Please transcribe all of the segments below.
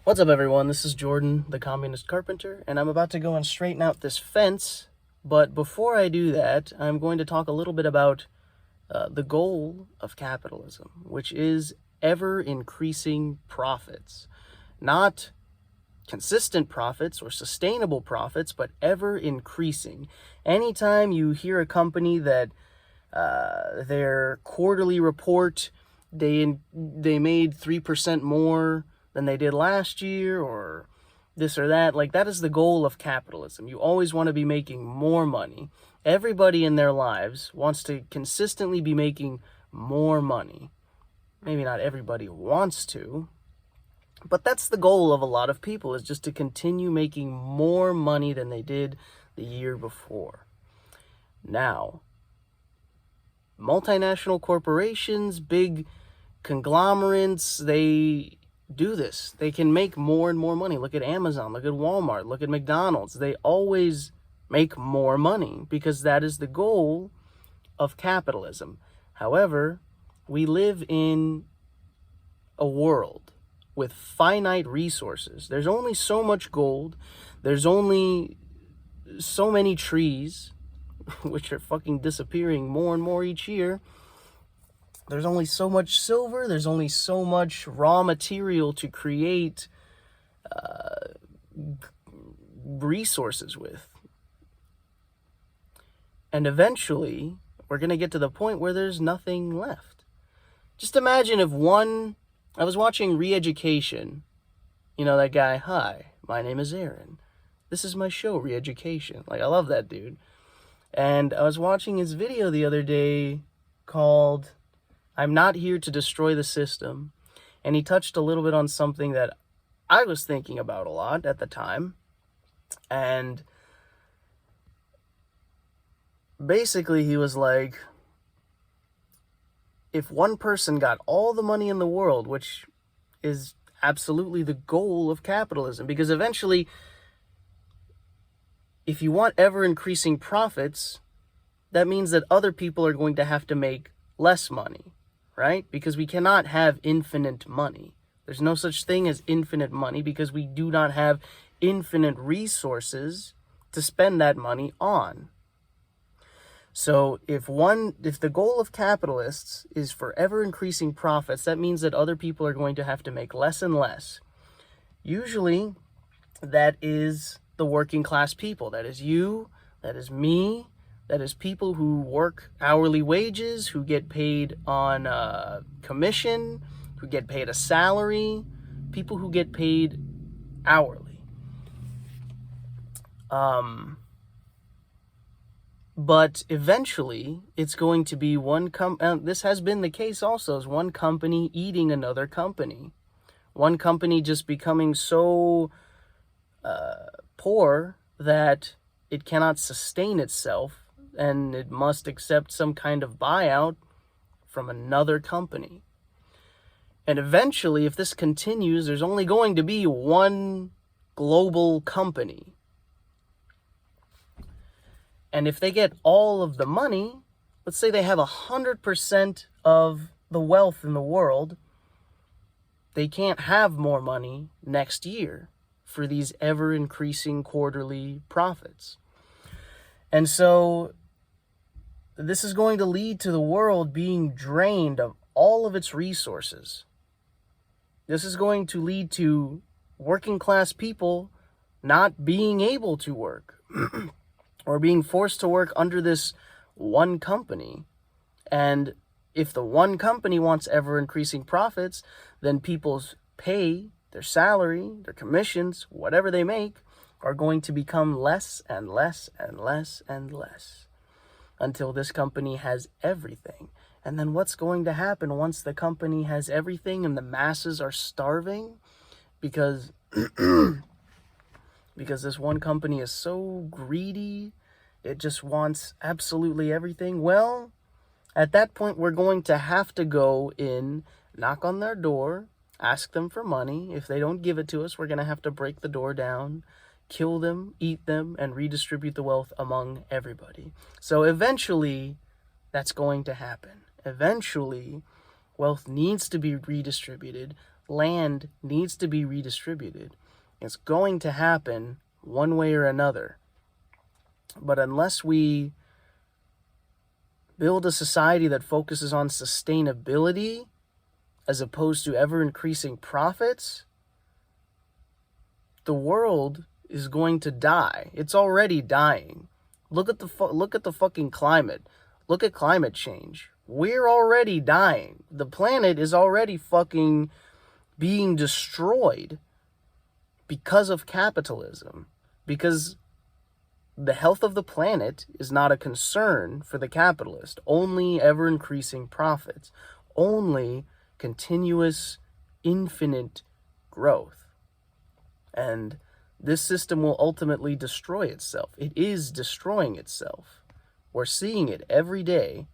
What's up, everyone? This is Jordan, the Communist Carpenter, and I'm about to go and straighten out this fence. But before I do that, I'm going to talk a little bit about the goal of capitalism, which is ever-increasing profits. Not consistent profits or sustainable profits, but ever-increasing. Anytime you hear a company that their quarterly report, they made 3% more than they did last year, or this or that. Like, that is the goal of capitalism. You always want to be making more money. Everybody in their lives wants to consistently be making more money. Maybe not everybody wants to, but that's the goal of a lot of people, is just to continue making more money than they did the year before. Now, multinational corporations, big conglomerates, they do this. They can make more and more money. Look at Amazon, look at Walmart, look at McDonald's. They always make more money because that is the goal of capitalism. However, we live in a world with finite resources. There's only so much gold. There's only so many trees, which are fucking disappearing more and more each year. There's only so much silver. There's only so much raw material to create resources with. And eventually, we're going to get to the point where there's nothing left. Just imagine if I was watching Re-Education. You know that guy, "Hi, my name is Aaron. This is my show, Re-Education." Like, I love that dude. And I was watching his video the other day called "I'm Not Here to Destroy the System." And he touched a little bit on something that I was thinking about a lot at the time. And basically he was like, if one person got all the money in the world, which is absolutely the goal of capitalism, because eventually, if you want ever-increasing profits, that means that other people are going to have to make less money, right? Because we cannot have infinite money. There's no such thing as infinite money because we do not have infinite resources to spend that money on. So if the goal of capitalists is for ever-increasing profits, that means that other people are going to have to make less and less. Usually, that is the working class people. That is you, that is me, that is people who work hourly wages, who get paid on commission, who get paid a salary, people who get paid hourly. But eventually, it's going to be this has been the case also, is one company eating another company. One company just becoming so poor that it cannot sustain itself, and it must accept some kind of buyout from another company. And eventually, if this continues, there's only going to be one global company. And if they get all of the money, let's say they have 100% of the wealth in the world, they can't have more money next year for these ever-increasing quarterly profits. And so this is going to lead to the world being drained of all of its resources. This is going to lead to working class people not being able to work or being forced to work under this one company. And if the one company wants ever-increasing profits, then people's pay, their salary, their commissions, whatever they make, are going to become less and less and less and less until this company has everything. And then what's going to happen once the company has everything and the masses are starving because this one company is so greedy, it just wants absolutely everything? Well, at that point, we're going to have to go in, knock on their door, ask them for money. If they don't give it to us, we're going to have to break the door down, kill them, eat them, and redistribute the wealth among everybody. So eventually, that's going to happen. Eventually, wealth needs to be redistributed. land needs to be redistributed. It's going to happen one way or another. But unless we build a society that focuses on sustainability as opposed to ever increasing profits, the world is going to die. It's already dying. Look at the fucking climate. Look at climate change. We're already dying. The planet is already fucking being destroyed because of capitalism. Because the health of the planet is not a concern for the capitalist. Only ever increasing profits. Only continuous, infinite growth. And this system will ultimately destroy itself. It is destroying itself. We're seeing it every day.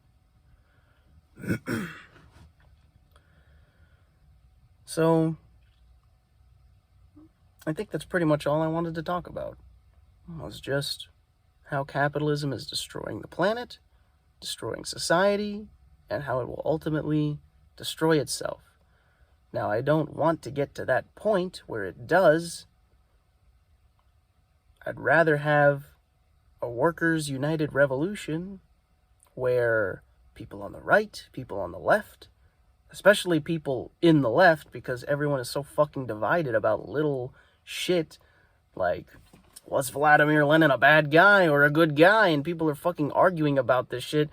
So, I think that's pretty much all I wanted to talk about. Was just how capitalism is destroying the planet, destroying society, and how it will ultimately destroy itself. Now, I don't want to get to that point where it does. I'd rather have a workers' united revolution where people on the right, people on the left, especially people in the left, because everyone is so fucking divided about little shit like, was Vladimir Lenin a bad guy or a good guy? And people are fucking arguing about this shit,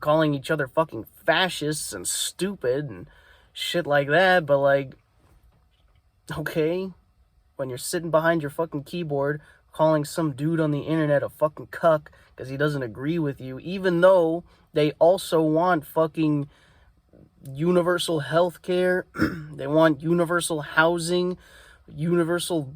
calling each other fucking fascists and stupid and shit like that. But like, okay, when you're sitting behind your fucking keyboard calling some dude on the internet a fucking cuck because he doesn't agree with you, even though they also want fucking universal health care, they want universal housing, universal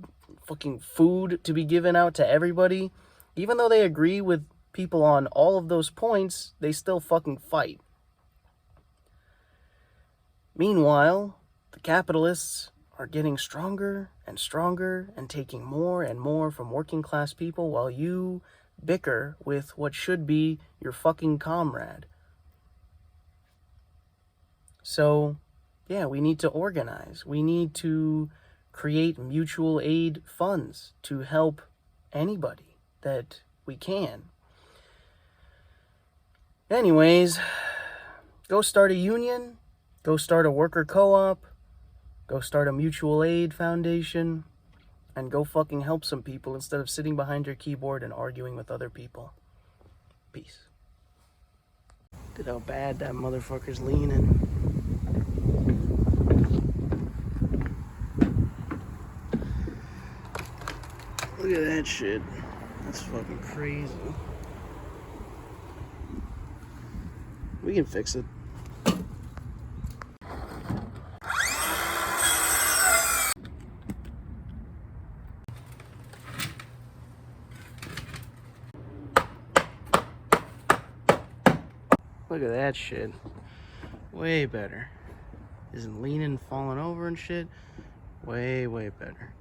fucking food to be given out to everybody. Even though they agree with people on all of those points, they still fucking fight. Meanwhile, the capitalists are getting stronger and stronger and taking more and more from working class people while you bicker with what should be your fucking comrade. So, yeah, we need to organize. We need to create mutual aid funds to help anybody that we can. Anyways, go start a union, go start a worker co-op, go start a mutual aid foundation, and go fucking help some people instead of sitting behind your keyboard and arguing with other people. Peace. Look at how bad that motherfucker's leaning. Look at that shit. That's fucking crazy. We can fix it. Look at that shit. Way better. Isn't leaning, falling over and shit. Way, way better.